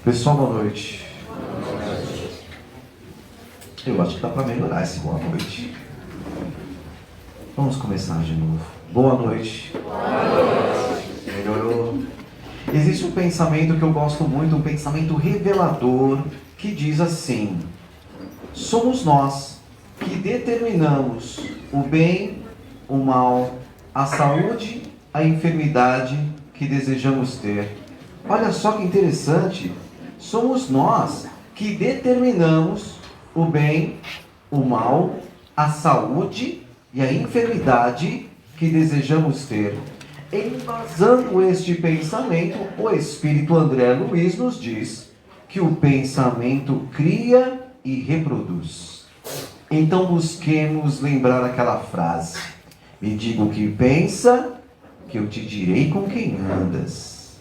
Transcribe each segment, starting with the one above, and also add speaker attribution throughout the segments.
Speaker 1: Pessoal, boa noite. Eu acho que dá para melhorar esse boa noite. Vamos começar de novo. Boa noite. Melhorou? Existe um pensamento que eu gosto muito, um pensamento revelador, que diz assim: somos nós que determinamos o bem, o mal, a saúde, a enfermidade que desejamos ter. Olha só que interessante. Somos nós que determinamos o bem, o mal, a saúde e a enfermidade que desejamos ter. Embasando este pensamento, o Espírito André Luiz nos diz que o pensamento cria e reproduz. Então busquemos lembrar aquela frase: me diga o que pensa, que eu te direi com quem andas.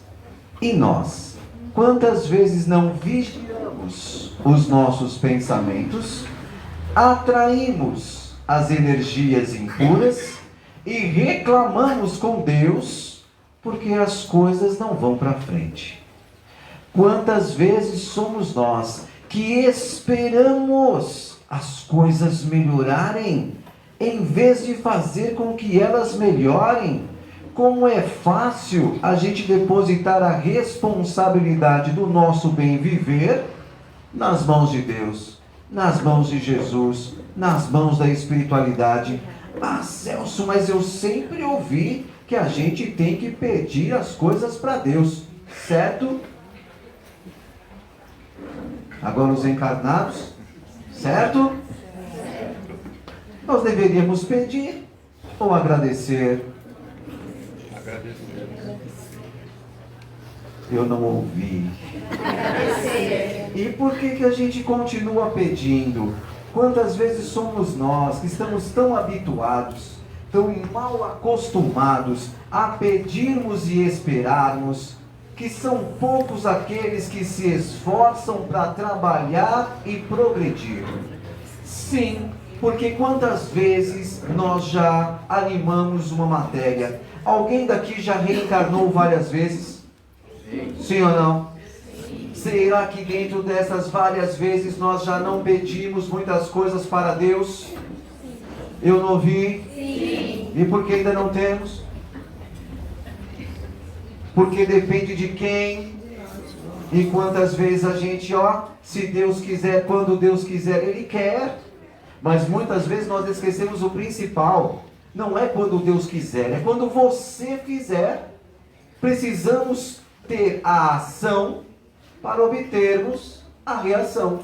Speaker 1: E nós, quantas vezes não vigiamos os nossos pensamentos, atraímos as energias impuras e reclamamos com Deus porque as coisas não vão para frente. Quantas vezes somos nós que esperamos as coisas melhorarem, em vez de fazer com que elas melhorem? Como é fácil a gente depositar a responsabilidade do nosso bem viver nas mãos de Deus, nas mãos de Jesus, nas mãos da espiritualidade. Ah, Celso, mas eu sempre ouvi que a gente tem que pedir as coisas para Deus, certo? Agora os encarnados, certo? Nós deveríamos pedir ou agradecer? Eu não ouvi. E por que a gente continua pedindo? Quantas vezes somos nós que estamos tão habituados, tão mal acostumados a pedirmos e esperarmos, que são poucos aqueles que se esforçam para trabalhar e progredir? Sim, porque quantas vezes nós já animamos uma matéria? Alguém daqui já reencarnou várias vezes? Sim ou não? Será que dentro dessas várias vezes nós já não pedimos muitas coisas para Deus? Eu não ouvi? Sim. E por que ainda não temos? Porque depende de quem? E quantas vezes a gente, se Deus quiser, quando Deus quiser, Ele quer. Mas muitas vezes nós esquecemos o principal. Não é quando Deus quiser, é quando você fizer. Precisamos ter a ação para obtermos a reação.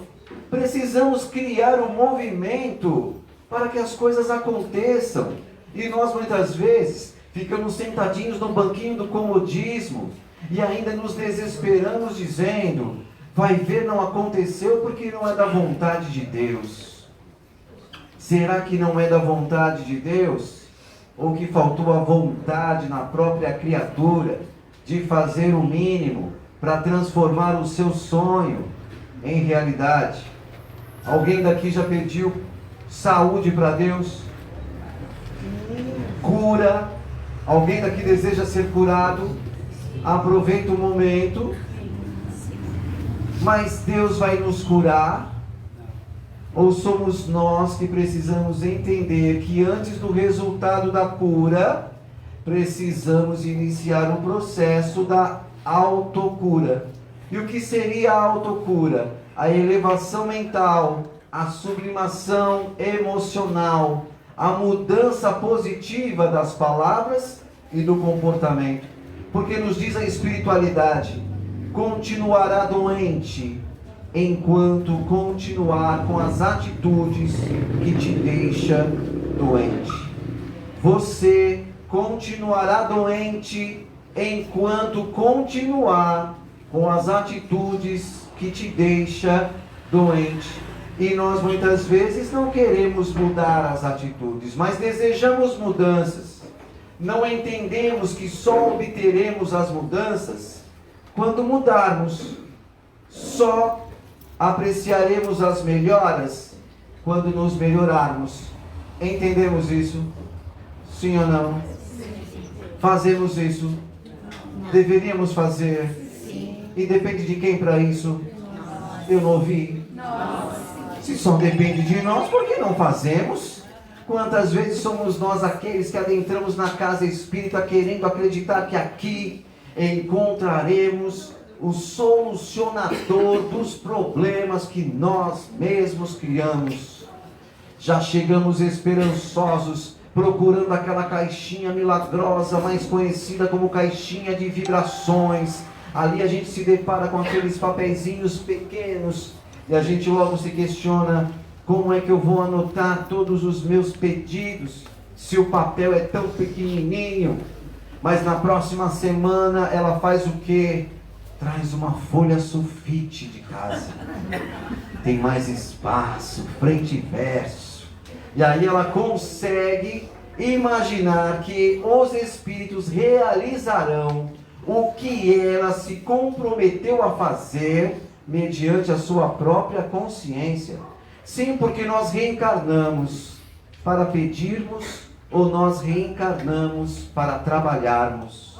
Speaker 1: Precisamos criar um movimento para que as coisas aconteçam. E nós muitas vezes ficamos sentadinhos no banquinho do comodismo e ainda nos desesperamos dizendo: vai ver, não aconteceu porque não é da vontade de Deus. Será que não é da vontade de Deus? Ou que faltou a vontade na própria criatura de fazer o mínimo para transformar o seu sonho em realidade? Alguém daqui já pediu saúde para Deus? Cura? Alguém daqui deseja ser curado? Aproveita o momento. Mas Deus vai nos curar? Ou somos nós que precisamos entender que antes do resultado da cura, precisamos iniciar o processo da autocura? E o que seria a autocura? A elevação mental, a sublimação emocional, a mudança positiva das palavras e do comportamento. Porque nos diz a espiritualidade: continuará doente enquanto continuar com as atitudes que te deixam doente. Você continuará doente enquanto continuar com as atitudes que te deixam doente. E nós muitas vezes não queremos mudar as atitudes, mas desejamos mudanças. Não entendemos que só obteremos as mudanças quando mudarmos. Só apreciaremos as melhoras quando nos melhorarmos. Entendemos isso? Sim ou não? Fazemos isso? Deveríamos fazer? E depende de quem para isso? Eu não ouvi. Se só depende de nós, por que não fazemos? Quantas vezes somos nós aqueles que adentramos na casa espírita querendo acreditar que aqui encontraremos o solucionador dos problemas que nós mesmos criamos. Já chegamos esperançosos, procurando aquela caixinha milagrosa, mais conhecida como caixinha de vibrações. Ali a gente se depara com aqueles papeizinhos pequenos e a gente logo se questiona: como é que eu vou anotar todos os meus pedidos se o papel é tão pequenininho? Mas na próxima semana ela faz o quê? Traz uma folha sulfite de casa. Tem mais espaço, frente e verso. E aí ela consegue imaginar que os espíritos realizarão o que ela se comprometeu a fazer mediante a sua própria consciência. Sim, porque nós reencarnamos para pedirmos ou nós reencarnamos para trabalharmos.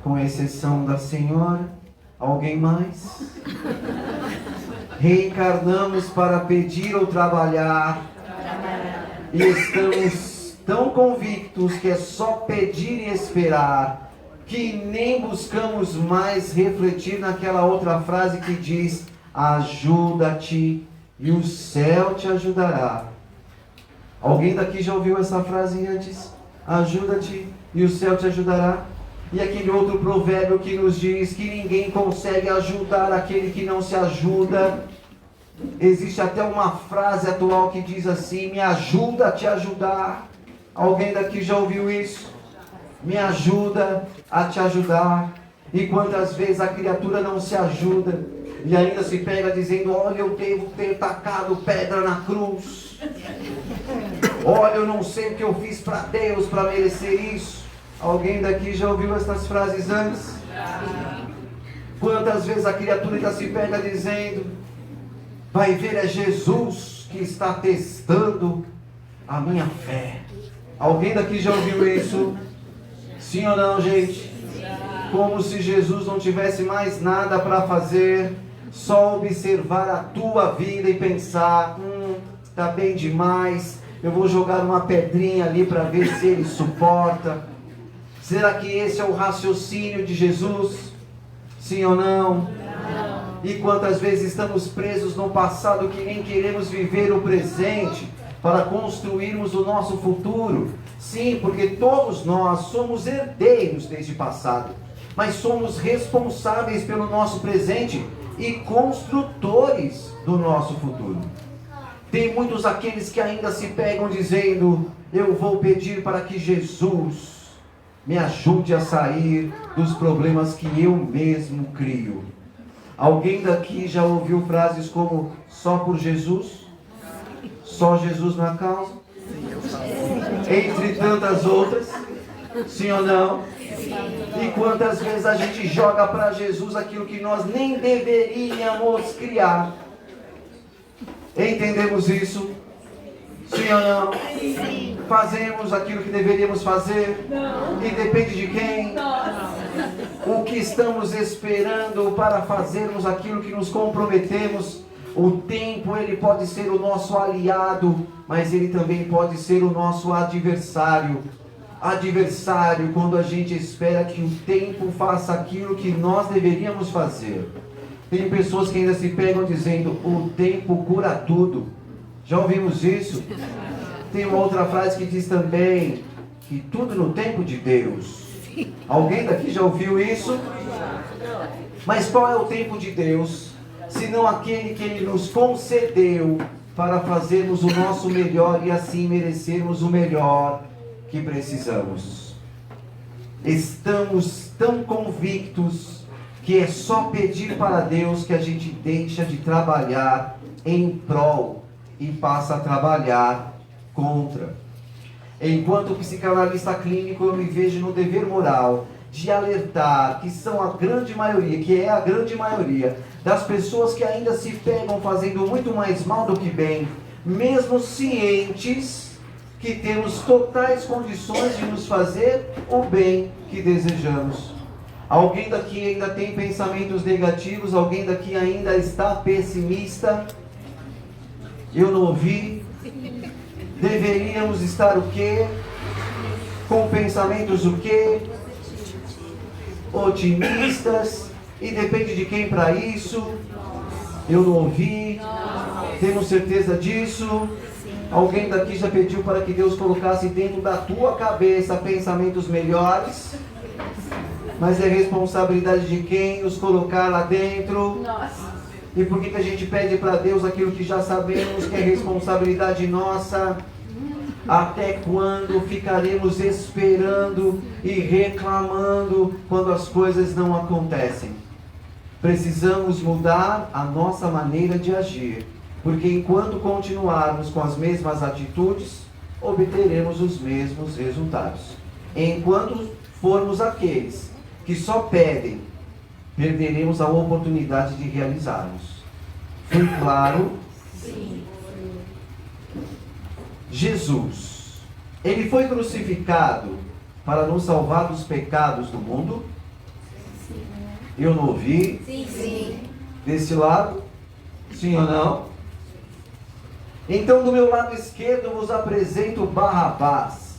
Speaker 1: Com exceção da senhora, alguém mais? Reencarnamos para pedir ou trabalhar. E estamos tão convictos que é só pedir e esperar, que nem buscamos mais refletir naquela outra frase que diz: ajuda-te e o céu te ajudará. Alguém daqui já ouviu essa frase antes? Ajuda-te e o céu te ajudará. E aquele outro provérbio que nos diz que ninguém consegue ajudar aquele que não se ajuda. Existe até uma frase atual que diz assim: me ajuda a te ajudar. Alguém daqui já ouviu isso? Me ajuda a te ajudar. E quantas vezes a criatura não se ajuda e ainda se pega dizendo: olha, eu devo ter tacado pedra na cruz. Olha, eu não sei o que eu fiz para Deus para merecer isso. Alguém daqui já ouviu essas frases antes? Quantas vezes a criatura ainda se pega dizendo: vai ver, é Jesus que está testando a minha fé. Alguém daqui já ouviu isso? Sim ou não, gente? Como se Jesus não tivesse mais nada para fazer, só observar a tua vida e pensar: tá bem demais, eu vou jogar uma pedrinha ali para ver se ele suporta. Será que esse é o raciocínio de Jesus? Sim ou não? Não. E quantas vezes estamos presos no passado que nem queremos viver o presente para construirmos o nosso futuro? Sim, porque todos nós somos herdeiros deste passado, mas somos responsáveis pelo nosso presente e construtores do nosso futuro. Tem muitos aqueles que ainda se pegam dizendo: eu vou pedir para que Jesus me ajude a sair dos problemas que eu mesmo crio. Alguém daqui já ouviu frases como: só por Jesus? Só Jesus na causa? Entre tantas outras. Sim ou não? E quantas vezes a gente joga para Jesus aquilo que nós nem deveríamos criar? Entendemos isso? Sim ou não? Sim. Fazemos aquilo que deveríamos fazer? Não. E depende de quem? Não. O que estamos esperando para fazermos aquilo que nos comprometemos? O tempo, ele pode ser o nosso aliado, mas ele também pode ser o nosso adversário. Adversário quando a gente espera que o tempo faça aquilo que nós deveríamos fazer. Tem pessoas que ainda se pegam dizendo: o tempo cura tudo. Já ouvimos isso? Tem uma outra frase que diz também que tudo no tempo de Deus. Alguém daqui já ouviu isso? Mas qual é o tempo de Deus, senão aquele que Ele nos concedeu para fazermos o nosso melhor e assim merecermos o melhor que precisamos? Estamos tão convictos que é só pedir para Deus que a gente deixa de trabalhar em prol e passa a trabalhar contra. Enquanto psicanalista clínico, eu me vejo no dever moral de alertar que são a grande maioria, que é a grande maioria das pessoas que ainda se pegam fazendo muito mais mal do que bem, mesmo cientes que temos totais condições de nos fazer o bem que desejamos. Alguém daqui ainda tem pensamentos negativos? Alguém daqui ainda está pessimista? Eu não ouvi. Deveríamos estar o quê? Com pensamentos o quê? Otimistas. E depende de quem para isso? Eu não ouvi. Temos certeza disso? Alguém daqui já pediu para que Deus colocasse dentro da tua cabeça pensamentos melhores? Mas é responsabilidade de quem os colocar lá dentro? E por que a gente pede para Deus aquilo que já sabemos que é responsabilidade nossa? Até quando ficaremos esperando e reclamando quando as coisas não acontecem? Precisamos mudar a nossa maneira de agir, porque enquanto continuarmos com as mesmas atitudes, obteremos os mesmos resultados. Enquanto formos aqueles que só pedem, perderemos a oportunidade de realizarmos. Foi claro?
Speaker 2: Sim.
Speaker 1: Jesus, ele foi crucificado para nos salvar dos pecados do mundo?
Speaker 2: Sim.
Speaker 1: Eu não ouvi.
Speaker 2: Sim, sim.
Speaker 1: Desse lado? Sim ou não? Então, do meu lado esquerdo, eu vos apresento Barrabás,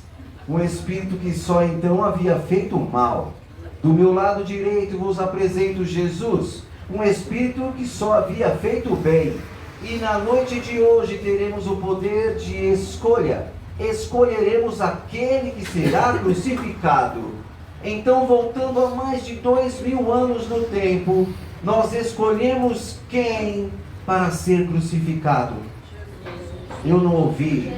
Speaker 1: um espírito que só então havia feito mal. Do meu lado direito, vos apresento Jesus, um espírito que só havia feito bem. E na noite de hoje teremos o poder de escolha. Escolheremos aquele que será crucificado. Então, voltando a mais de 2000 anos no tempo, nós escolhemos quem para ser crucificado? Eu não ouvi.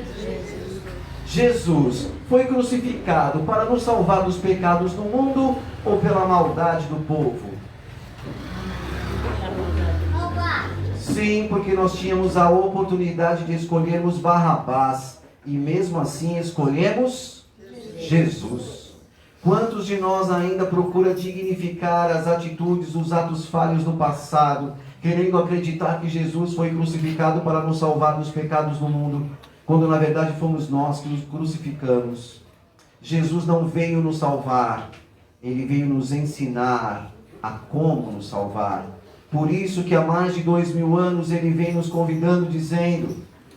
Speaker 1: Jesus foi crucificado para nos salvar dos pecados do mundo ou pela maldade do povo? Sim, porque nós tínhamos a oportunidade de escolhermos Barrabás e mesmo assim escolhemos Jesus. Quantos de nós ainda procura dignificar as atitudes, os atos falhos do passado, querendo acreditar que Jesus foi crucificado para nos salvar dos pecados do mundo, quando na verdade fomos nós que nos crucificamos? Jesus não veio nos salvar, ele veio nos ensinar a como nos salvar. Por isso que há mais de 2000 anos ele vem nos convidando, dizendo: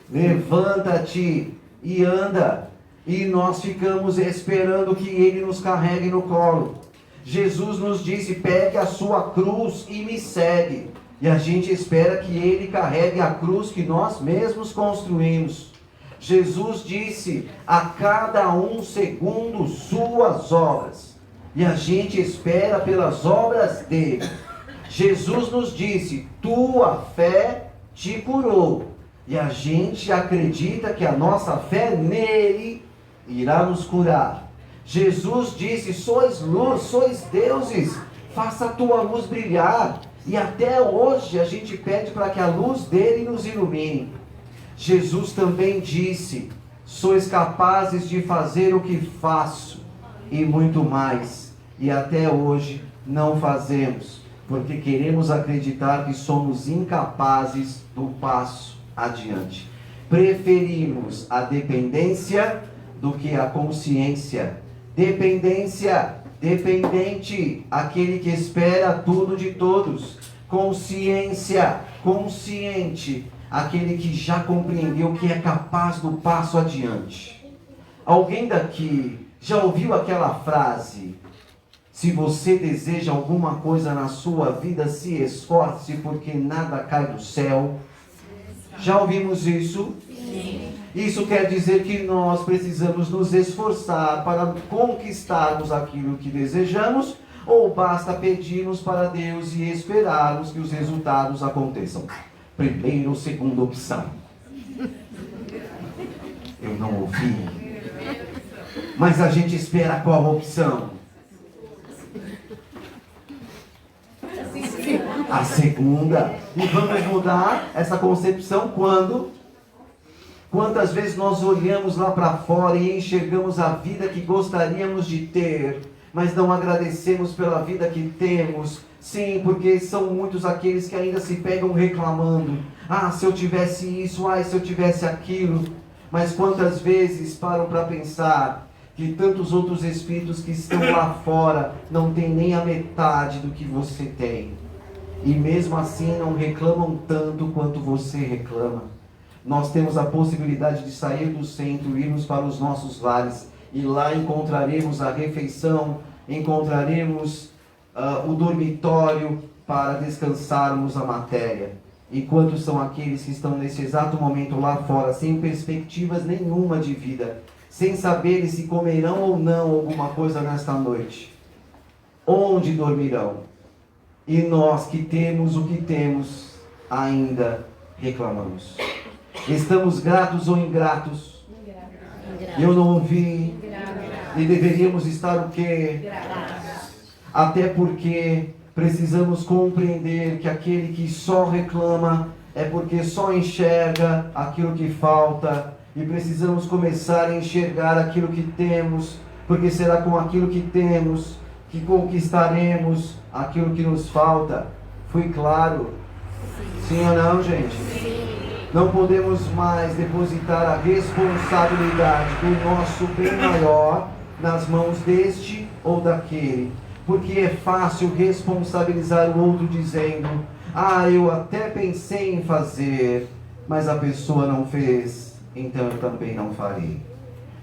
Speaker 1: levanta-te e anda. E nós ficamos esperando que ele nos carregue no colo. Jesus nos disse: pegue a sua cruz e me segue. E a gente espera que ele carregue a cruz que nós mesmos construímos. Jesus disse: a cada um segundo suas obras. E a gente espera pelas obras dele. Jesus nos disse: tua fé te curou. E a gente acredita que a nossa fé nele irá nos curar. Jesus disse: sois luz, sois deuses, faça a tua luz brilhar. E até hoje a gente pede para que a luz dele nos ilumine. Jesus também disse: sois capazes de fazer o que faço e muito mais. E até hoje não fazemos, porque queremos acreditar que somos incapazes do passo adiante. Preferimos a dependência do que a consciência. Dependência, dependente, aquele que espera tudo de todos. Consciência, consciente, aquele que já compreendeu que é capaz do passo adiante. Alguém daqui já ouviu aquela frase: se você deseja alguma coisa na sua vida, se esforce, porque nada cai do céu? Já ouvimos isso?
Speaker 2: Sim.
Speaker 1: Isso quer dizer que nós precisamos nos esforçar para conquistarmos aquilo que desejamos, ou basta pedirmos para Deus e esperarmos que os resultados aconteçam? Primeira ou segunda opção? Eu não ouvi. Mas a gente espera qual opção? A segunda. E vamos mudar essa concepção quando? Quantas vezes nós olhamos lá para fora e enxergamos a vida que gostaríamos de ter, mas não agradecemos pela vida que temos? Sim, porque são muitos aqueles que ainda se pegam reclamando: ah, se eu tivesse isso, ah, se eu tivesse aquilo. Mas quantas vezes param para pensar que tantos outros espíritos que estão lá fora não têm nem a metade do que você tem. E mesmo assim não reclamam tanto quanto você reclama. Nós temos a possibilidade de sair do centro, irmos para os nossos lares, e lá encontraremos a refeição, encontraremos o dormitório para descansarmos a matéria. E quantos são aqueles que estão nesse exato momento lá fora, sem perspectivas nenhuma de vida, sem saberem se comerão ou não alguma coisa nesta noite? Onde dormirão? E nós que temos o que temos, ainda reclamamos. Estamos gratos ou ingratos? Eu não ouvi. E deveríamos estar o quê? Até porque precisamos compreender que aquele que só reclama é porque só enxerga aquilo que falta. E precisamos começar a enxergar aquilo que temos, porque será com aquilo que temos que conquistaremos aquilo que nos falta. Fui claro? Sim ou não, gente? Não podemos mais depositar a responsabilidade do nosso bem maior nas mãos deste ou daquele. Porque é fácil responsabilizar o outro dizendo: ah, eu até pensei em fazer, mas a pessoa não fez, então eu também não farei.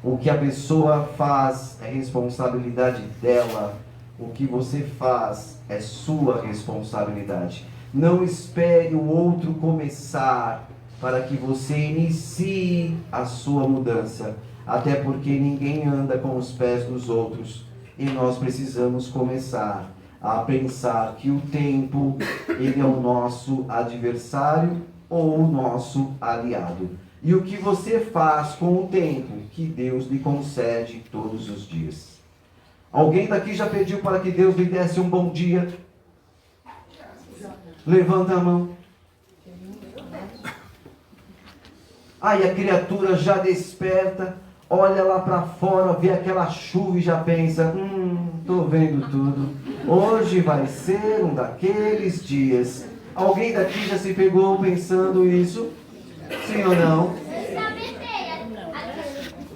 Speaker 1: O que a pessoa faz é responsabilidade dela. O que você faz é sua responsabilidade. Não espere o outro começar para que você inicie a sua mudança. Até porque ninguém anda com os pés dos outros. E nós precisamos começar a pensar que o tempo, ele é o nosso adversário ou o nosso aliado. E o que você faz com o tempo que Deus lhe concede todos os dias? Alguém daqui já pediu para que Deus lhe desse um bom dia? Levanta a mão. Aí a criatura já desperta, olha lá para fora, vê aquela chuva e já pensa: estou vendo tudo. Hoje vai ser um daqueles dias. Alguém daqui já se pegou pensando isso? Sim ou não?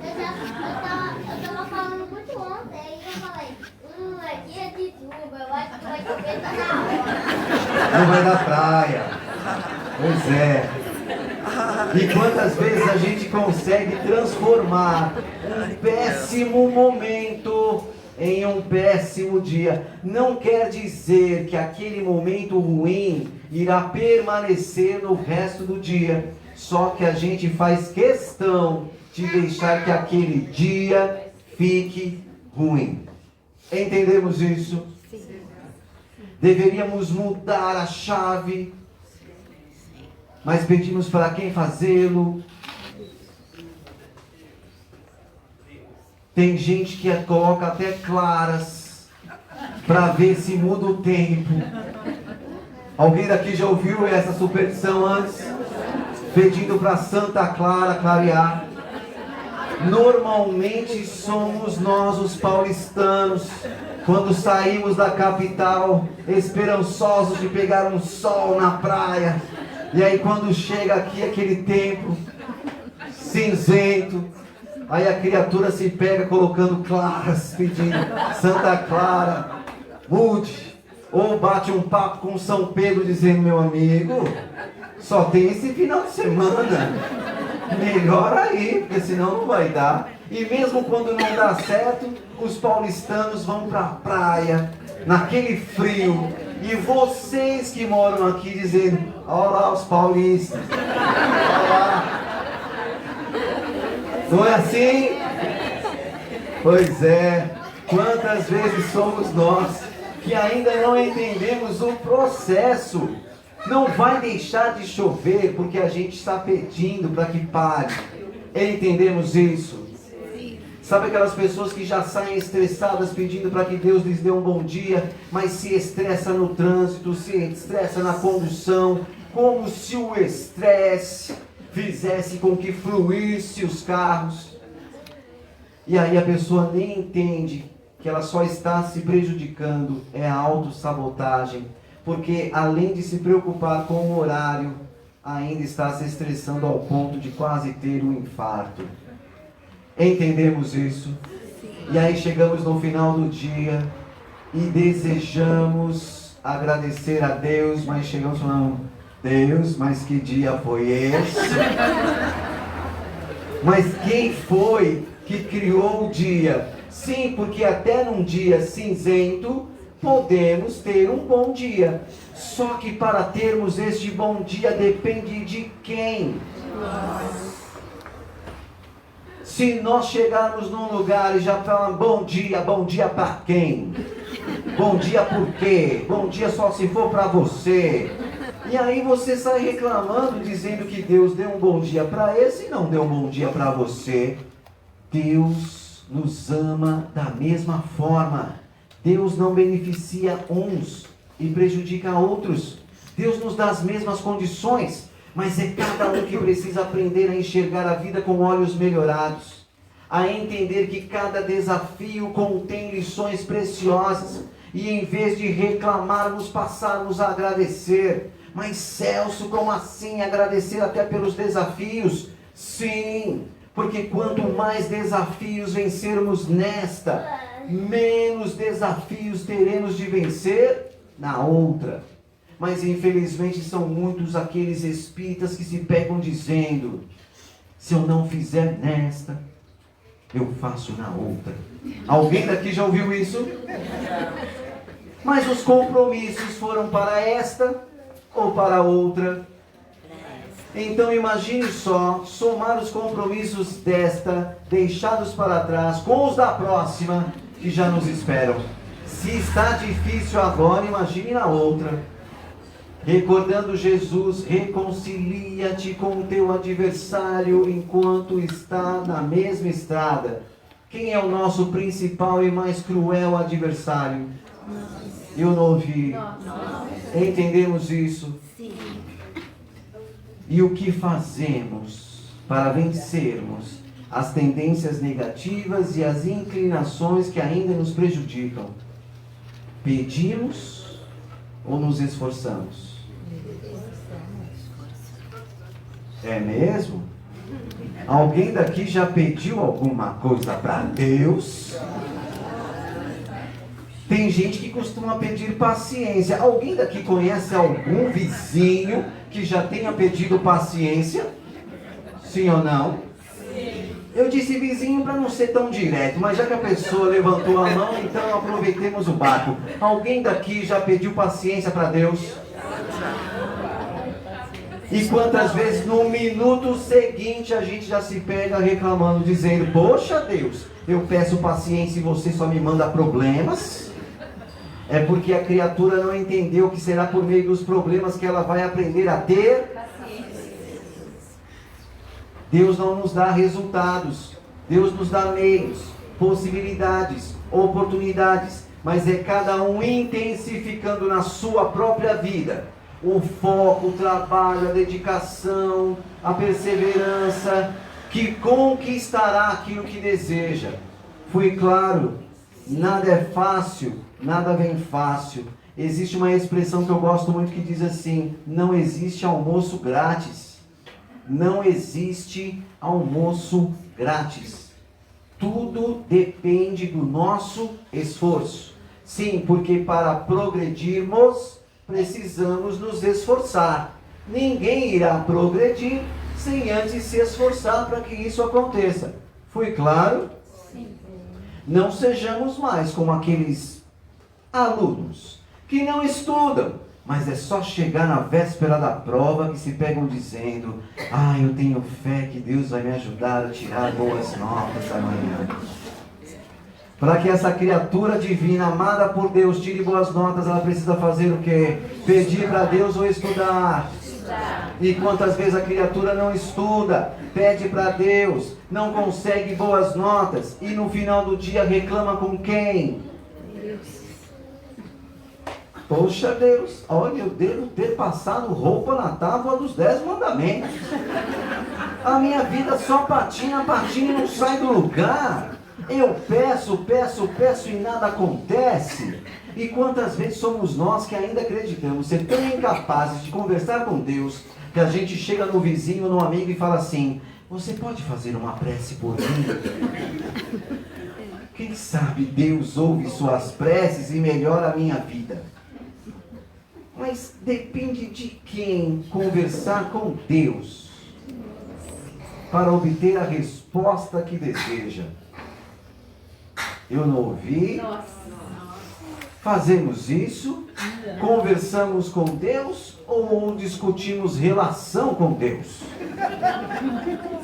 Speaker 2: Eu tava falando muito ontem, aí eu falei: aqui é de chuva, eu acho que vai chover na hora.
Speaker 1: Não vai na praia. Pois é. E quantas vezes a gente consegue transformar um péssimo momento em um péssimo dia? Não quer dizer que aquele momento ruim irá permanecer no resto do dia. Só que a gente faz questão de deixar que aquele dia fique ruim. Entendemos isso? Deveríamos mudar a chave, mas pedimos para quem fazê-lo. Tem gente que coloca até claras para ver se muda o tempo. Alguém daqui já ouviu essa superstição antes? Pedindo para Santa Clara clarear. Normalmente somos nós os paulistanos, quando saímos da capital, esperançosos de pegar um sol na praia. E aí quando chega aqui aquele tempo cinzento, aí a criatura se pega colocando claras, pedindo: Santa Clara, mude. Ou bate um papo com São Pedro dizendo: meu amigo, só tem esse final de semana, melhor aí, porque senão não vai dar. E mesmo quando não dá certo, os paulistanos vão para a praia, naquele frio. E vocês que moram aqui dizendo: olha lá os paulistas, olha lá. Não é assim? Pois é. Quantas vezes somos nós que ainda não entendemos o processo? Não vai deixar de chover porque a gente está pedindo para que pare. Entendemos isso? Sabe aquelas pessoas que já saem estressadas pedindo para que Deus lhes dê um bom dia, mas se estressa no trânsito, se estressa na condução, como se o estresse fizesse com que fluísse os carros. E aí a pessoa nem entende que ela só está se prejudicando. É a autossabotagem. Porque além de se preocupar com o horário, ainda está se estressando ao ponto de quase ter um infarto. Entendemos isso? E aí chegamos no final do dia e desejamos agradecer a Deus, mas chegamos falando: Deus, mas que dia foi esse? Mas quem foi que criou o dia? Sim, porque até num dia cinzento podemos ter um bom dia. Só que para termos este bom dia depende de quem? Se nós chegarmos num lugar e já falamos bom dia para quem? Bom dia por quê? Bom dia só se for para você. E aí você sai reclamando, dizendo que Deus deu um bom dia para esse e não deu um bom dia para você. Deus nos ama da mesma forma. Deus não beneficia uns e prejudica outros. Deus nos dá as mesmas condições, mas é cada um que precisa aprender a enxergar a vida com olhos melhorados, a entender que cada desafio contém lições preciosas, e em vez de reclamarmos, passarmos a agradecer. Mas Celso, como assim agradecer até pelos desafios? Sim, porque quanto mais desafios vencermos nesta, menos desafios teremos de vencer na outra. Mas infelizmente são muitos aqueles espíritas que se pegam dizendo: se eu não fizer nesta, eu faço na outra. Alguém daqui já ouviu isso? Mas os compromissos foram para esta ou para outra? Então imagine só, somar os compromissos desta, deixados para trás, com os da próxima, que já nos esperam. Se está difícil agora, imagine na outra. Recordando Jesus, reconcilia-te com o teu adversário enquanto está na mesma estrada. Quem é o nosso principal e mais cruel adversário? Eu não ouvi. Entendemos isso?
Speaker 3: Sim.
Speaker 1: E o que fazemos para vencermos as tendências negativas e as inclinações que ainda nos prejudicam? Pedimos ou nos esforçamos? É mesmo? Alguém daqui já pediu alguma coisa para Deus? Tem gente que costuma pedir paciência. Alguém daqui conhece algum vizinho que já tenha pedido paciência? Sim ou não? Sim. Eu disse vizinho para não ser tão direto, mas já que a pessoa levantou a mão, então aproveitemos o barco. Alguém daqui já pediu paciência para Deus? E quantas vezes no minuto seguinte a gente já se pega reclamando, dizendo: poxa Deus, eu peço paciência e você só me manda problemas? É porque a criatura não entendeu que será por meio dos problemas que ela vai aprender a ter paciência. Deus não nos dá resultados, Deus nos dá meios, possibilidades, oportunidades, mas é cada um intensificando na sua própria vida o foco, o trabalho, a dedicação, a perseverança, que conquistará aquilo que deseja. Fui claro? Nada é fácil, nada vem fácil. Existe uma expressão que eu gosto muito que diz assim: não existe almoço grátis. Não existe almoço grátis. Tudo depende do nosso esforço. Sim, porque para progredirmos, precisamos nos esforçar. Ninguém irá progredir sem antes se esforçar para que isso aconteça. Fui claro? Sim. Não sejamos mais como aqueles alunos que não estudam, mas é só chegar na véspera da prova que se pegam dizendo: eu tenho fé que Deus vai me ajudar a tirar boas notas amanhã. Para que essa criatura divina, amada por Deus, tire boas notas, ela precisa fazer o quê? Pedir para Deus ou estudar? E quantas vezes a criatura não estuda, pede para Deus, não consegue boas notas, e no final do dia reclama com quem? Poxa Deus, olha, eu devo ter passado roupa na tábua dos 10 mandamentos. A minha vida só patina e não sai do lugar. Eu peço e nada acontece. E quantas vezes somos nós que ainda acreditamos ser tão incapazes de conversar com Deus, Que a gente chega no vizinho, no amigo e fala assim: você pode fazer uma prece por mim? Quem sabe Deus ouve suas preces e melhora a minha vida. Mas depende de quem conversar com Deus para obter a resposta que deseja. Eu não ouvi. Fazemos isso? Conversamos com Deus ou discutimos relação com Deus?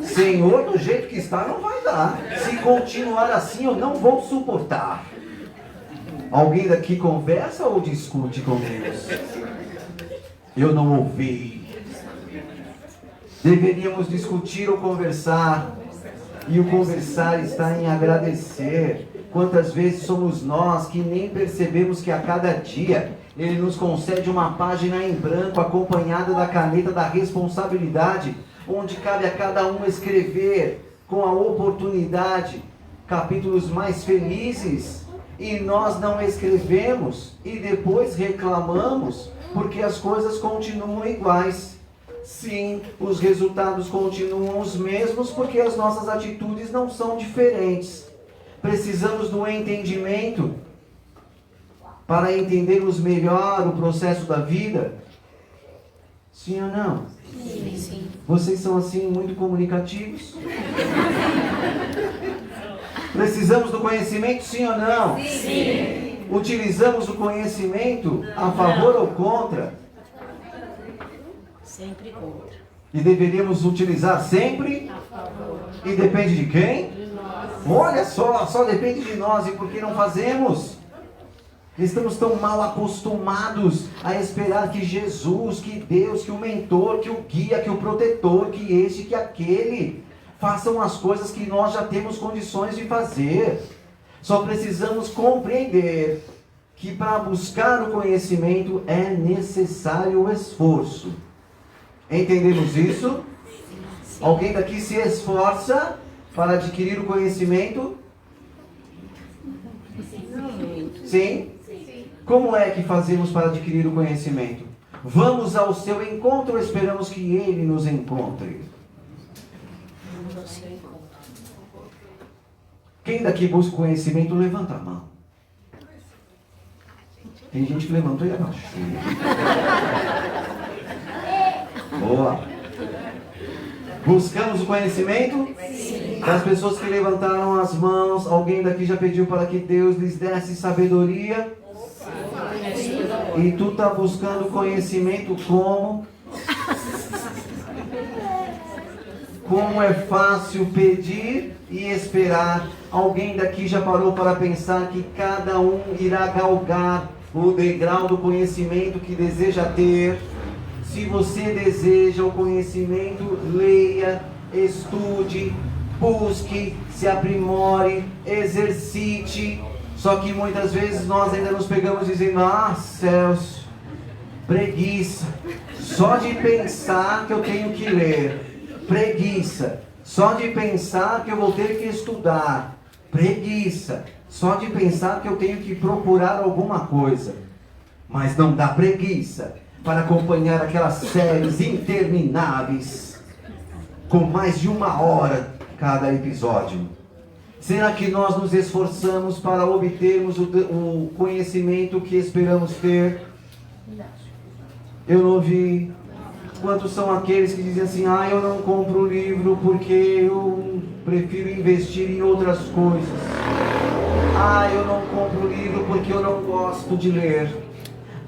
Speaker 1: Senhor, do jeito que está não vai dar. Se continuar assim eu não vou suportar. Alguém daqui conversa ou discute com Deus? Eu não ouvi. Deveríamos discutir ou conversar. E o conversar está em agradecer. Quantas vezes somos nós que nem percebemos que a cada dia Ele nos concede uma página em branco acompanhada da caneta da responsabilidade, onde cabe a cada um escrever com a oportunidade capítulos mais felizes, e nós não escrevemos e depois reclamamos porque as coisas continuam iguais. Sim, os resultados continuam os mesmos porque as nossas atitudes não são diferentes. Precisamos do entendimento para entendermos melhor o processo da vida? Sim ou não?
Speaker 3: Sim, sim.
Speaker 1: Vocês são assim muito comunicativos? Precisamos do conhecimento, sim ou não?
Speaker 3: Sim.
Speaker 1: Utilizamos o conhecimento a favor ou contra?
Speaker 3: Sempre contra.
Speaker 1: E deveríamos utilizar sempre?
Speaker 3: A favor.
Speaker 1: E depende de quem?
Speaker 3: De nós.
Speaker 1: Olha só depende de nós. E por que não fazemos? Estamos tão mal acostumados a esperar que Jesus, que Deus, que o mentor, que o guia, que o protetor, que este, que aquele façam as coisas que nós já temos condições de fazer. Só precisamos compreender que para buscar o conhecimento é necessário o esforço. Entendemos isso? Alguém daqui se esforça para adquirir o conhecimento? Sim? Como é que fazemos para adquirir o conhecimento? Vamos ao seu encontro ou esperamos que ele nos encontre?
Speaker 3: Vamos ao seu encontro.
Speaker 1: Quem daqui busca conhecimento, levanta a mão. Tem gente que levantou e abaixou. Boa. Buscamos o conhecimento?
Speaker 3: Sim.
Speaker 1: Das pessoas que levantaram as mãos, alguém daqui já pediu para que Deus lhes desse sabedoria? E tu está buscando conhecimento como? Como é fácil pedir e esperar. Alguém daqui já parou para pensar que cada um irá galgar o degrau do conhecimento que deseja ter? Se você deseja o conhecimento, leia, estude, busque, se aprimore, exercite. Só que muitas vezes nós ainda nos pegamos dizendo: ah, céus, preguiça, só de pensar que eu tenho que ler, preguiça, só de pensar que eu vou ter que estudar, preguiça, só de pensar que eu tenho que procurar alguma coisa. Mas não dá preguiça para acompanhar aquelas séries intermináveis, com mais de 1 hora cada episódio. Será que nós nos esforçamos para obtermos o conhecimento que esperamos ter? Eu não ouvi. Quantos são aqueles que dizem assim: ah, eu não compro livro porque eu prefiro investir em outras coisas. Ah, eu não compro livro porque eu não gosto de ler.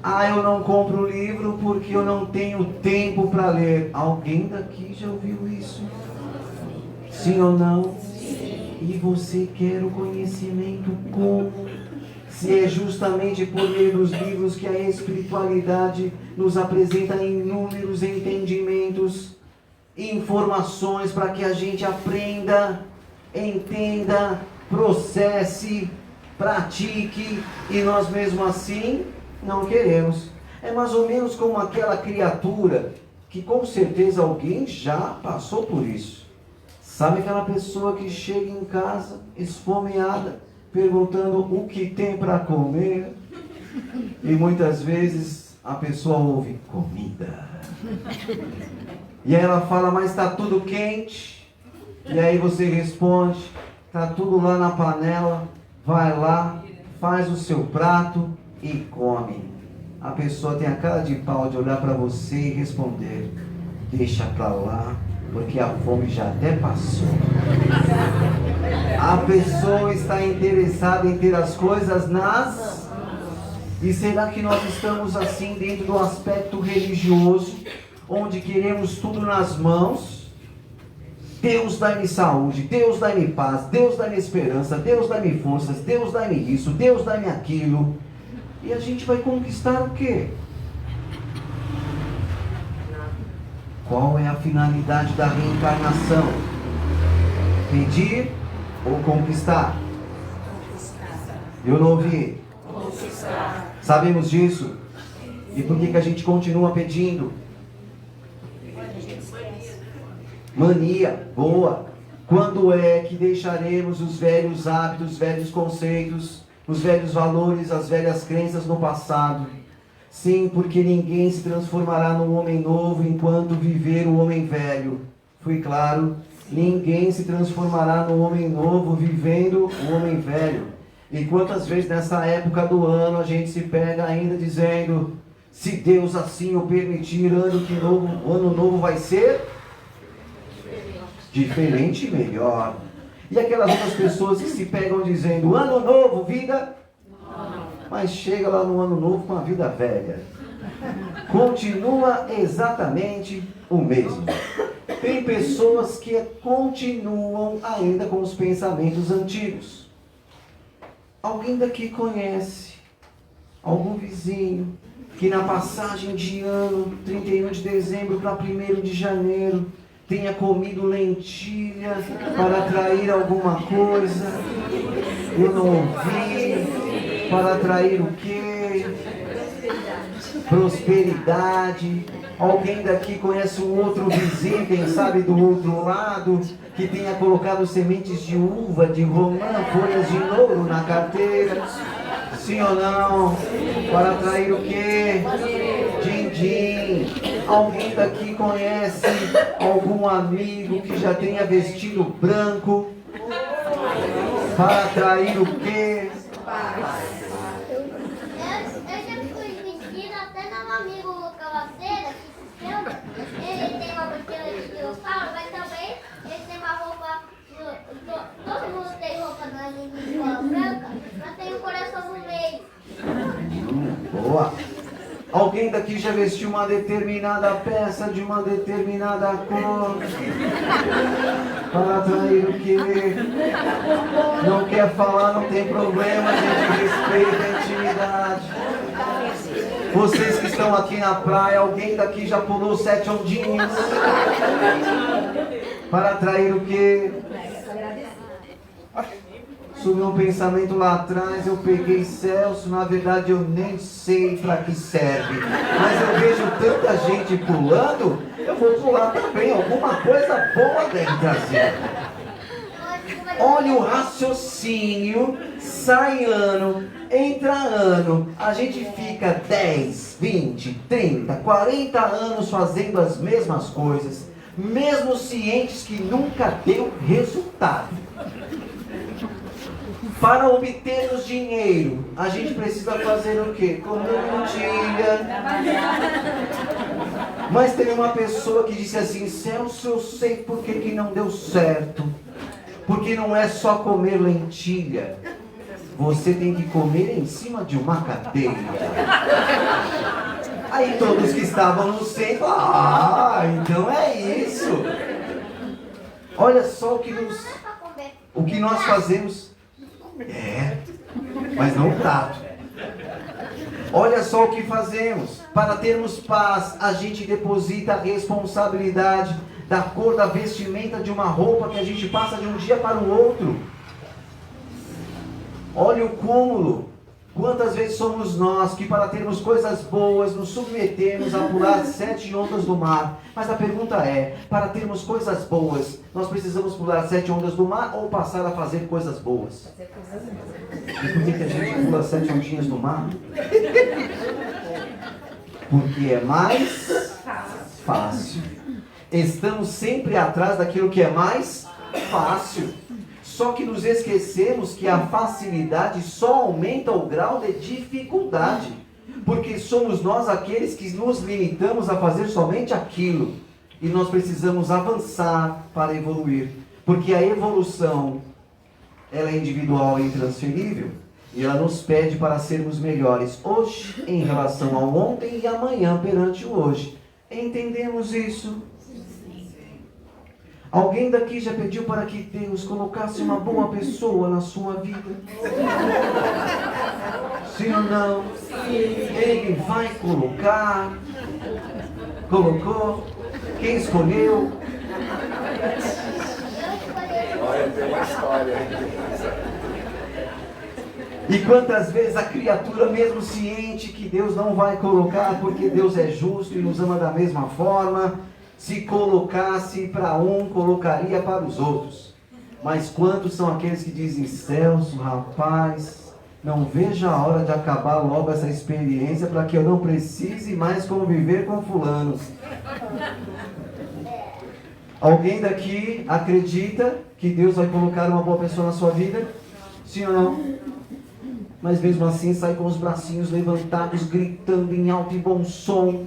Speaker 1: Ah, eu não compro livro porque eu não tenho tempo para ler. Alguém daqui já ouviu isso? Sim ou não? E você quer o conhecimento como? Se é justamente por meio dos livros que a espiritualidade nos apresenta inúmeros entendimentos, informações para que a gente aprenda, entenda, processe, pratique, e nós mesmo assim não queremos. É mais ou menos como aquela criatura que com certeza alguém já passou por isso. Sabe aquela pessoa que chega em casa esfomeada, perguntando o que tem para comer? E muitas vezes a pessoa ouve: comida. E aí ela fala, mas está tudo quente. E aí você responde, está tudo lá na panela. Vai lá, faz o seu prato e come. A pessoa tem a cara de pau de olhar para você e responder, deixa para lá, porque a fome já até passou. A pessoa está interessada em ter as coisas nas... E será que nós estamos assim dentro do aspecto religioso, onde queremos tudo nas mãos? Deus dá-me saúde, Deus dá-me paz, Deus dá-me esperança, Deus dá-me forças, Deus dá-me isso, Deus dá-me aquilo. E a gente vai conquistar o quê? Qual é a finalidade da reencarnação? Pedir ou conquistar? Eu não ouvi. Sabemos disso. E por que a gente continua pedindo? Mania, boa. Quando é que deixaremos os velhos hábitos, os velhos conceitos, os velhos valores, as velhas crenças no passado? Sim, porque ninguém se transformará num homem novo enquanto viver o homem velho. Fui claro? Ninguém se transformará num homem novo vivendo o homem velho. E quantas vezes nessa época do ano a gente se pega ainda dizendo, se Deus assim o permitir, ano novo vai ser diferente e melhor. E aquelas outras pessoas que se pegam dizendo, ano novo, vida, mas chega lá no ano novo com a vida velha. Continua exatamente o mesmo. Tem pessoas que continuam ainda com os pensamentos antigos. Alguém daqui conhece algum vizinho que na passagem de ano, 31 de dezembro para 1º de janeiro, tenha comido lentilha para atrair alguma coisa? Eu não ouvi. Para atrair o quê? Prosperidade. Alguém daqui conhece um outro vizinho, quem sabe do outro lado, que tenha colocado sementes de uva, de romã, folhas de louro na carteira? Sim ou não? Para atrair o quê? Din-din. Alguém daqui conhece algum amigo que já tenha vestido branco? Para atrair o quê?
Speaker 2: Eu já fui vestida até no amigo Cavaceira, que se chama. Ele tem uma mochila de dinossauro, mas também ele tem uma roupa. Todo mundo tem roupa na escola branca, mas tem um coração no meio.
Speaker 1: Boa! Alguém daqui já vestiu uma determinada peça de uma determinada cor? Para atrair o quê? Não quer falar, não tem problema, a gente respeita a intimidade. Vocês que estão aqui na praia, alguém daqui já pulou 7 ondinhas? Para atrair o quê? Subiu um pensamento lá atrás, eu peguei Celso, na verdade eu nem sei para que serve. Mas eu vejo tanta gente pulando, eu vou pular também, alguma coisa boa deve trazer. Olha o raciocínio, sai ano, entra ano, a gente fica 10, 20, 30, 40 anos fazendo as mesmas coisas, mesmo cientes que nunca deu resultado. Para obtermos dinheiro, a gente precisa fazer o quê? Comer lentilha. Mas teve uma pessoa que disse assim, Celso, eu sei por que não deu certo. Porque não é só comer lentilha. Você tem que comer em cima de uma cadeira. Aí todos que estavam no centro, então é isso. Olha só o que nós fazemos. Mas não tato. Olha só o que fazemos. Para termos paz, a gente deposita a responsabilidade da cor da vestimenta de uma roupa que a gente passa de um dia para o outro. Olha o cúmulo. Quantas vezes somos nós que para termos coisas boas nos submetemos a pular 7 ondas do mar? Mas a pergunta é, para termos coisas boas, nós precisamos pular 7 ondas do mar ou passar a fazer coisas boas? E por que a gente pula 7 ondinhas do mar? Porque é mais fácil. Estamos sempre atrás daquilo que é mais fácil. Só que nos esquecemos que a facilidade só aumenta o grau de dificuldade. Porque somos nós aqueles que nos limitamos a fazer somente aquilo. E nós precisamos avançar para evoluir. Porque a evolução, ela é individual e intransferível. E ela nos pede para sermos melhores hoje em relação ao ontem e amanhã perante o hoje. Entendemos isso? Alguém daqui já pediu para que Deus colocasse uma boa pessoa na sua vida? Sim ou não? Ele vai colocar. Colocou? Quem escolheu?
Speaker 4: Olha, tem uma história.
Speaker 1: E quantas vezes a criatura, mesmo ciente que Deus não vai colocar, porque Deus é justo e nos ama da mesma forma, se colocasse para um, colocaria para os outros. Mas quantos são aqueles que dizem: Celso, rapaz, não vejo a hora de acabar logo essa experiência para que eu não precise mais conviver com fulano. Alguém daqui acredita que Deus vai colocar uma boa pessoa na sua vida? Sim ou não? Mas mesmo assim sai com os bracinhos levantados, gritando em alto e bom som: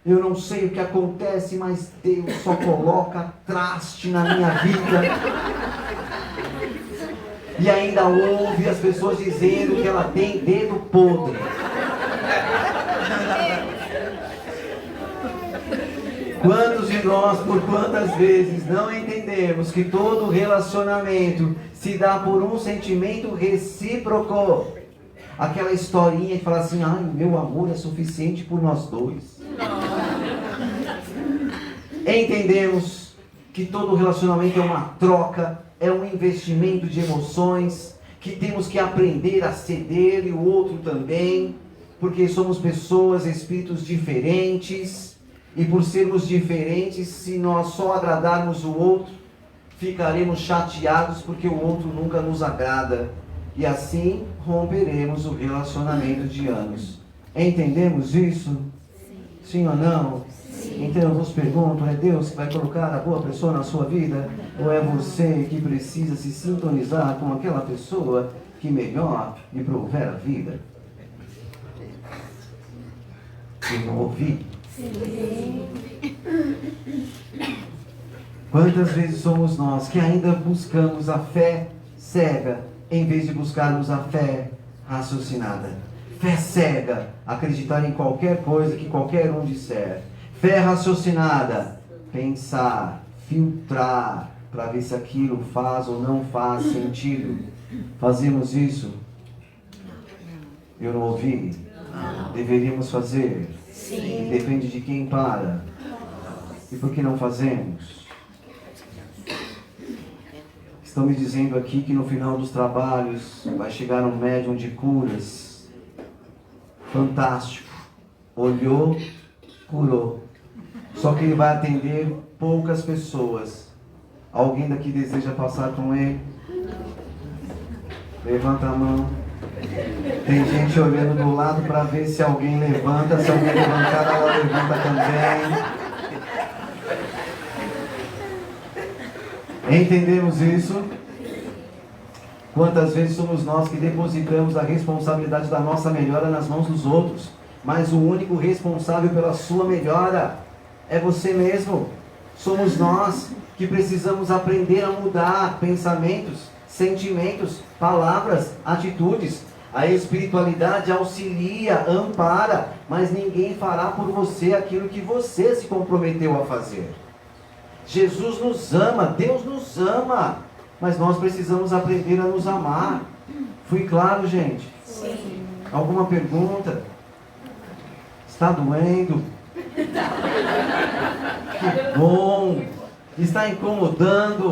Speaker 1: eu não sei o que acontece, mas Deus só coloca traste na minha vida. E ainda ouve as pessoas dizendo que ela tem dedo podre. Quantos de nós, por quantas vezes, não entendemos que todo relacionamento se dá por um sentimento recíproco? Aquela historinha que fala assim: ai, o meu amor é suficiente por nós dois. Entendemos que todo relacionamento é uma troca, é um investimento de emoções, que temos que aprender a ceder e o outro também, porque somos pessoas, espíritos diferentes. E por sermos diferentes, se nós só agradarmos o outro, ficaremos chateados porque o outro nunca nos agrada. E assim romperemos o relacionamento de anos. Entendemos isso? Sim ou não? Sim. Então eu vos pergunto: é Deus que vai colocar a boa pessoa na sua vida? Ou é você que precisa se sintonizar com aquela pessoa que melhor lhe prover a vida? Eu não ouvi. Quantas vezes somos nós que ainda buscamos a fé cega em vez de buscarmos a fé raciocinada? Fé cega, acreditar em qualquer coisa que qualquer um disser. Fé raciocinada, pensar, filtrar para ver se aquilo faz ou não faz sentido. Fazemos isso? Eu não ouvi? Deveríamos fazer? Sim. Depende de quem para. E por que não fazemos? Estão me dizendo aqui que no final dos trabalhos vai chegar um médium de curas. Fantástico. Olhou, curou. Só que ele vai atender poucas pessoas. Alguém daqui deseja passar com ele? Levanta a mão. Tem gente olhando do lado para ver se alguém levanta. Se alguém levantar, ela levanta também. Entendemos isso? Quantas vezes somos nós que depositamos a responsabilidade da nossa melhora nas mãos dos outros, mas o único responsável pela sua melhora é você mesmo. Somos nós que precisamos aprender a mudar pensamentos, sentimentos, palavras, atitudes. A espiritualidade auxilia, ampara, mas ninguém fará por você aquilo que você se comprometeu a fazer. Jesus nos ama, Deus nos ama, mas nós precisamos aprender a nos amar. Fui claro, gente?
Speaker 3: Sim.
Speaker 1: Alguma pergunta? Está doendo? Que bom! Está incomodando?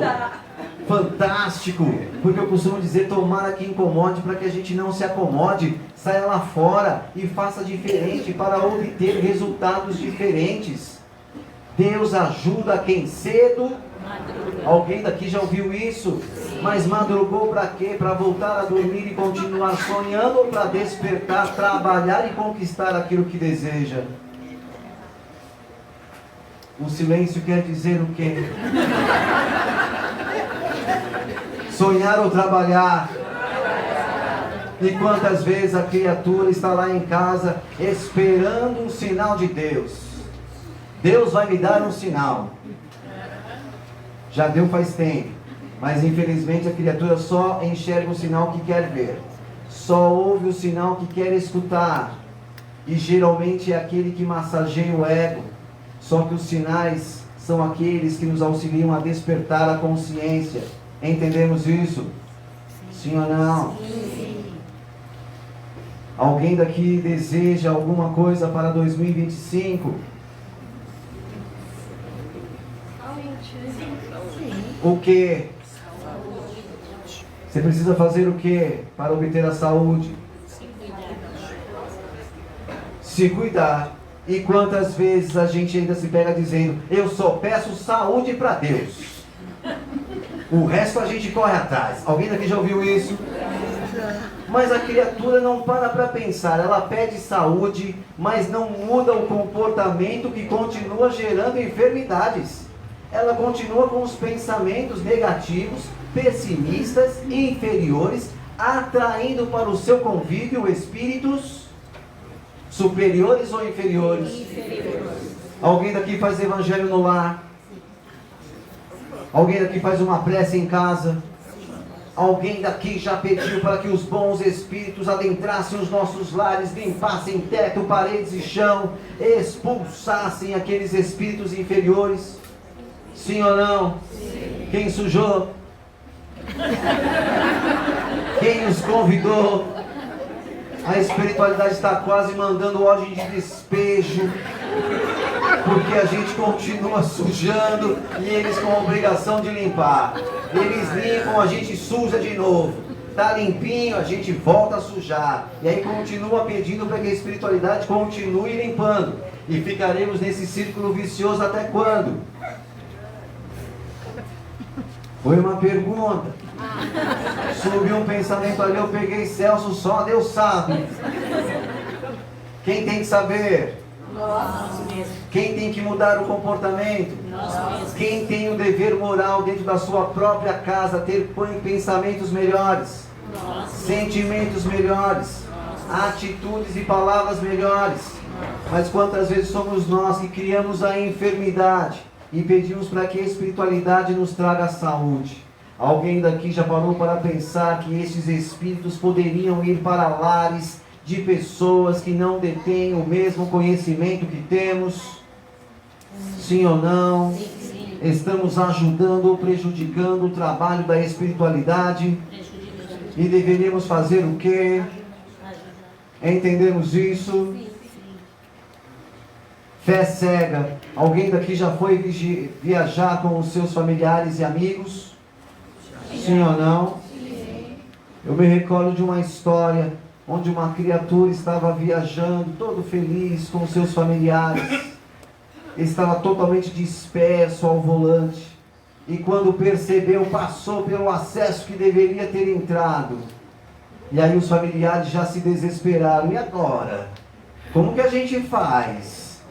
Speaker 1: Fantástico! Porque eu costumo dizer: tomara que incomode para que a gente não se acomode. Saia lá fora e faça diferente para obter resultados diferentes. Deus ajuda quem cedo madruga. Alguém daqui já ouviu isso? Sim. Mas madrugou para quê? Para voltar a dormir e continuar sonhando, ou para despertar, trabalhar e conquistar aquilo que deseja? O silêncio quer dizer o quê? Sonhar ou trabalhar? E quantas vezes a criatura está lá em casa esperando um sinal de Deus? Deus vai me dar um sinal. Já deu faz tempo, mas infelizmente a criatura só enxerga o sinal que quer ver, só ouve o sinal que quer escutar, e geralmente é aquele que massageia o ego. Só que os sinais são aqueles que nos auxiliam a despertar a consciência. Entendemos isso? Sim ou não?
Speaker 3: Sim.
Speaker 1: Alguém daqui deseja alguma coisa para 2025? O que? Você precisa fazer o que para obter a saúde? Se cuidar. E quantas vezes a gente ainda se pega dizendo: eu só peço saúde para Deus, o resto a gente corre atrás. Alguém daqui já ouviu isso? Mas a criatura não para pensar. Ela pede saúde, mas não muda o comportamento, que continua gerando enfermidades. Ela continua com os pensamentos negativos, pessimistas e inferiores, atraindo para o seu convívio espíritos superiores ou inferiores?
Speaker 3: Inferiores.
Speaker 1: Alguém daqui faz evangelho no lar? Alguém daqui faz uma prece em casa? Alguém daqui já pediu para que os bons espíritos adentrassem os nossos lares, limpassem teto, paredes e chão, expulsassem aqueles espíritos inferiores? Sim ou não? Sim. Quem sujou? Quem os convidou? A espiritualidade está quase mandando ordem de despejo, porque a gente continua sujando e eles com a obrigação de limpar. Eles limpam, a gente suja de novo. Está limpinho, a gente volta a sujar. E aí continua pedindo para que a espiritualidade continue limpando. E ficaremos nesse círculo vicioso até quando? Foi uma pergunta. Subiu um pensamento ali, eu peguei Celso, só Deus sabe. Quem tem que saber?
Speaker 3: Nós mesmos.
Speaker 1: Quem tem que mudar o comportamento?
Speaker 3: Nós mesmos.
Speaker 1: Quem tem o dever moral dentro da sua própria casa, ter pensamentos melhores,
Speaker 3: Nós.
Speaker 1: sentimentos melhores, atitudes e palavras melhores. Mas quantas vezes somos nós que criamos a enfermidade e pedimos para que a espiritualidade nos traga saúde? Alguém daqui já parou para pensar que esses espíritos poderiam ir para lares de pessoas que não detêm o mesmo conhecimento que temos? Sim ou não?
Speaker 3: Sim, sim.
Speaker 1: Estamos ajudando ou prejudicando o trabalho da espiritualidade?
Speaker 3: Prejudicando.
Speaker 1: E deveríamos fazer o quê?
Speaker 3: Ajudar.
Speaker 1: Entendemos isso?
Speaker 3: Sim, sim.
Speaker 1: Fé cega. Alguém daqui já foi viajar com os seus familiares e amigos? Sim ou não?
Speaker 3: Sim.
Speaker 1: Eu me recordo de uma história onde uma criatura estava viajando, todo feliz com seus familiares. Estava totalmente disperso ao volante. E quando percebeu, passou pelo acesso que deveria ter entrado. E aí os familiares já se desesperaram. E agora? Como que a gente faz?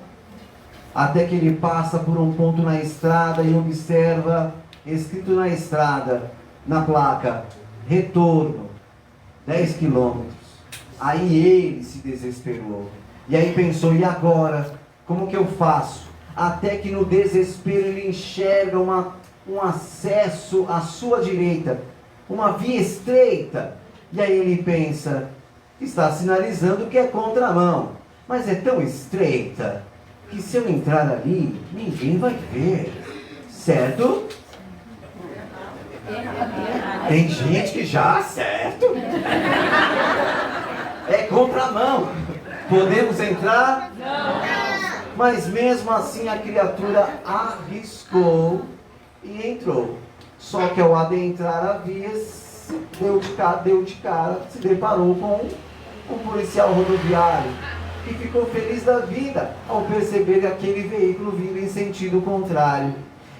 Speaker 1: Até que ele passa por um ponto na estrada e observa, escrito na estrada, na placa, retorno, 10 quilômetros. Aí ele se desesperou. E aí pensou, e agora? Como que eu faço? Até que no desespero ele enxerga um acesso à sua direita, uma via estreita. E aí ele pensa, está sinalizando que é contramão, mas é tão estreita que se eu entrar ali, ninguém vai ver, certo? Tem gente que já acerta. É contramão. Podemos entrar? Não. Mas mesmo assim a criatura arriscou e entrou. Só que ao adentrar a via, deu de cara, se deparou com um policial rodoviário, que ficou feliz da vida ao perceber aquele veículo vindo em sentido contrário.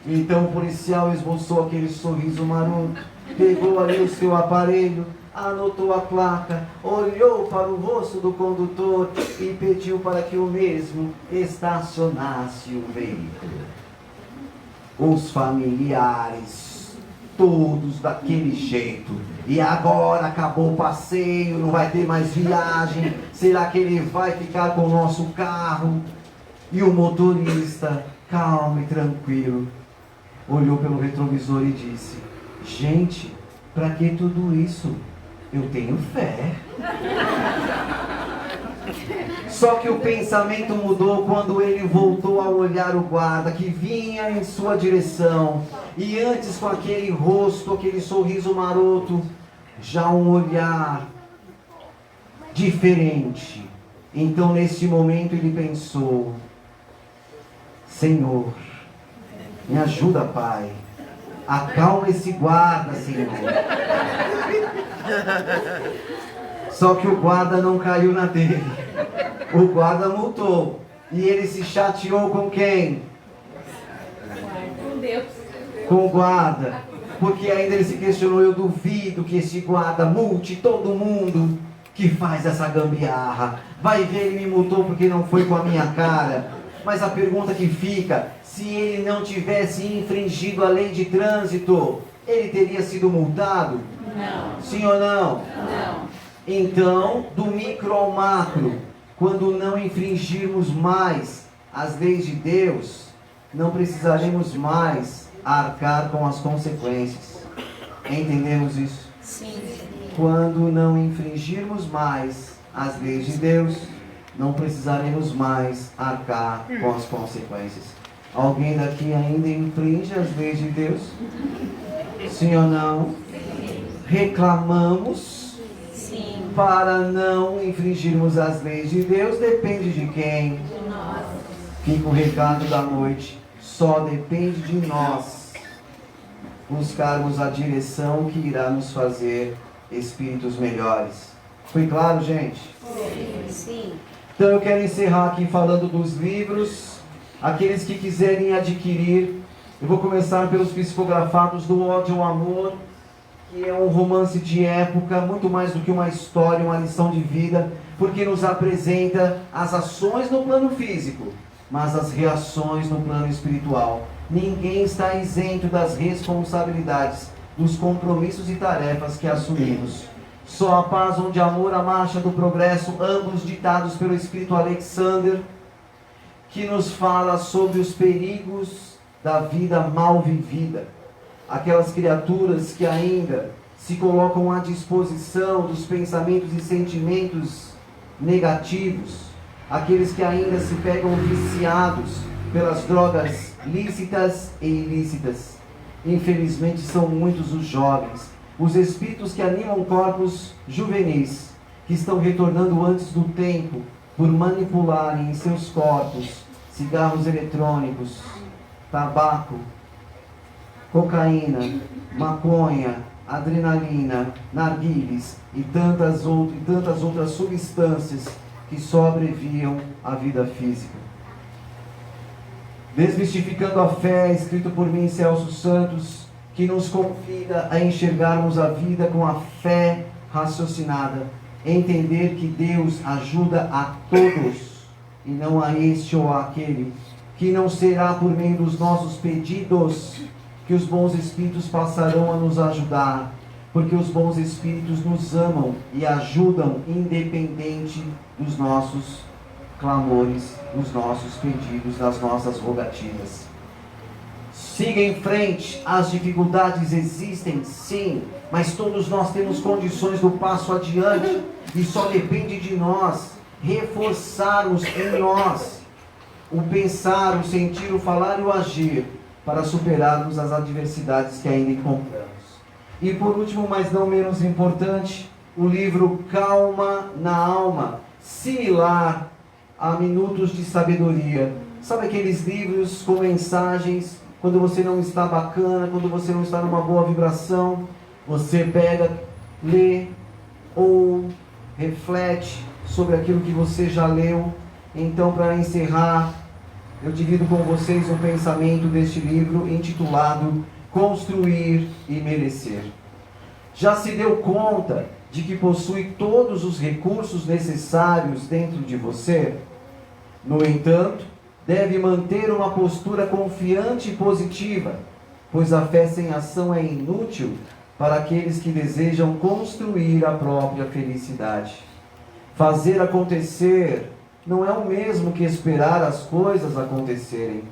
Speaker 1: Então o policial esboçou aquele sorriso maroto, pegou ali o seu aparelho, anotou a placa, olhou para o rosto do condutor e pediu para que o mesmo estacionasse o veículo. Os familiares, todos daquele jeito. E agora acabou o passeio, não vai ter mais viagem. Será que ele vai ficar com o nosso carro? E o motorista, calmo e tranquilo, olhou pelo retrovisor e disse: gente, para que tudo isso? Eu tenho fé. Só que o pensamento mudou quando ele voltou a olhar o guarda que vinha em sua direção. E antes, com aquele rosto, aquele sorriso maroto, já um olhar diferente. Então, neste momento, ele pensou: Senhor, me ajuda, Pai. Acalma esse guarda, Senhor. Só que o guarda não caiu na dele. O guarda multou. E ele se chateou com quem?
Speaker 3: Com Deus.
Speaker 1: Com o guarda. Porque ainda ele se questionou: eu duvido que esse guarda multe todo mundo que faz essa gambiarra. Vai ver, ele me multou porque não foi com a minha cara. Mas a pergunta que fica: se ele não tivesse infringido a lei de trânsito, ele teria sido multado?
Speaker 3: Não.
Speaker 1: Sim ou não?
Speaker 3: Não.
Speaker 1: Então, do micro ao macro, quando não infringirmos mais as leis de Deus, não precisaremos mais arcar com as consequências. Entendemos isso?
Speaker 3: Sim.
Speaker 1: Quando não infringirmos mais as leis de Deus, não precisaremos mais arcar com as consequências. Alguém daqui ainda infringe as leis de Deus? Sim ou não? Reclamamos.
Speaker 3: Sim.
Speaker 1: Para não infringirmos as leis de Deus, depende de quem?
Speaker 3: De nós.
Speaker 1: Fica o recado da noite. Só depende de nós buscarmos a direção que irá nos fazer espíritos melhores. Foi claro, gente?
Speaker 3: Sim.
Speaker 1: Então eu quero encerrar aqui falando dos livros. Aqueles que quiserem adquirir, eu vou começar pelos psicografados do Ódio ao Amor, que é um romance de época, muito mais do que uma história, uma lição de vida, porque nos apresenta as ações no plano físico, mas as reações no plano espiritual. Ninguém está isento das responsabilidades, dos compromissos e tarefas que assumimos. Só a paz onde amor, a marcha do progresso, ambos ditados pelo Espírito Alexander, que nos fala sobre os perigos da vida mal vivida. Aquelas criaturas que ainda se colocam à disposição dos pensamentos e sentimentos negativos, aqueles que ainda se pegam viciados pelas drogas lícitas e ilícitas. Infelizmente são muitos os jovens, os espíritos que animam corpos juvenis, que estão retornando antes do tempo por manipularem em seus corpos cigarros eletrônicos, tabaco, cocaína, maconha, adrenalina, narguilés e tantas outras substâncias que só abreviam a vida física. Desmistificando a fé, escrito por mim, Celso Santos, que nos convida a enxergarmos a vida com a fé raciocinada, entender que Deus ajuda a todos e não a este ou aquele, que não será por meio dos nossos pedidos que os bons espíritos passarão a nos ajudar, porque os bons espíritos nos amam e ajudam independente dos nossos clamores, dos nossos pedidos, das nossas rogativas. Siga em frente, as dificuldades existem sim, mas todos nós temos condições do passo adiante e só depende de nós reforçarmos em nós o pensar, o sentir, o falar e o agir para superarmos as adversidades que ainda encontramos. E por último, mas não menos importante, o livro Calma na Alma, similar a Minutos de Sabedoria. Sabe aqueles livros com mensagens, quando você não está bacana, quando você não está numa boa vibração, você pega, lê ou reflete sobre aquilo que você já leu. Então, para encerrar, eu divido com vocês um pensamento deste livro intitulado Construir e Merecer. Já se deu conta de que possui todos os recursos necessários dentro de você? No entanto, deve manter uma postura confiante e positiva, pois a fé sem ação é inútil para aqueles que desejam construir a própria felicidade. Fazer acontecer não é o mesmo que esperar as coisas acontecerem.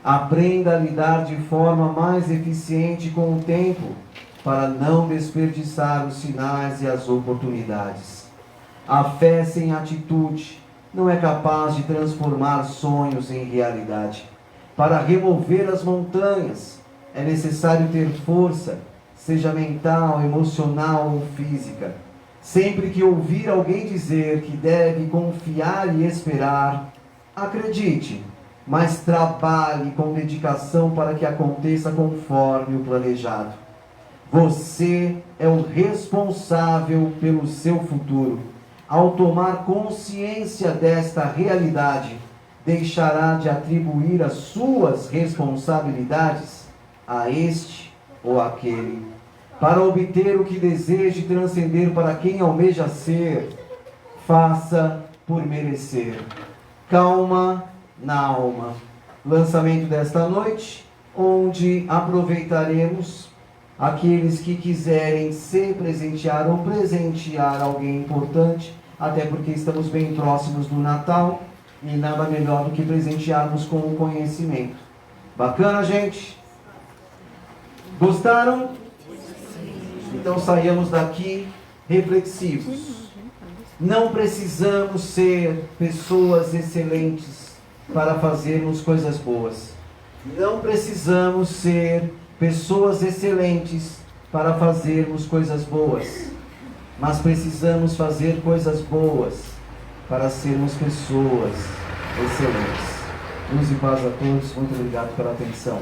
Speaker 1: Aprenda a lidar de forma mais eficiente com o tempo, para não desperdiçar os sinais e as oportunidades. A fé sem atitude não é capaz de transformar sonhos em realidade. Para remover as montanhas, é necessário ter força, seja mental, emocional ou física. Sempre que ouvir alguém dizer que deve confiar e esperar, acredite, mas trabalhe com dedicação para que aconteça conforme o planejado. Você é o responsável pelo seu futuro. Ao tomar consciência desta realidade, deixará de atribuir as suas responsabilidades a este ou aquele, para obter o que deseja e transcender para quem almeja ser. Faça por merecer. Calma na alma. Lançamento desta noite, onde aproveitaremos aqueles que quiserem se presentear ou presentear alguém importante, até porque estamos bem próximos do Natal e nada melhor do que presentearmos com o conhecimento. Bacana, gente? Gostaram? Então saiamos daqui reflexivos. Não precisamos ser pessoas excelentes para fazermos coisas boas. Não precisamos ser pessoas excelentes para fazermos coisas boas. Mas precisamos fazer coisas boas para sermos pessoas excelentes. Luz e paz a todos. Muito obrigado pela atenção.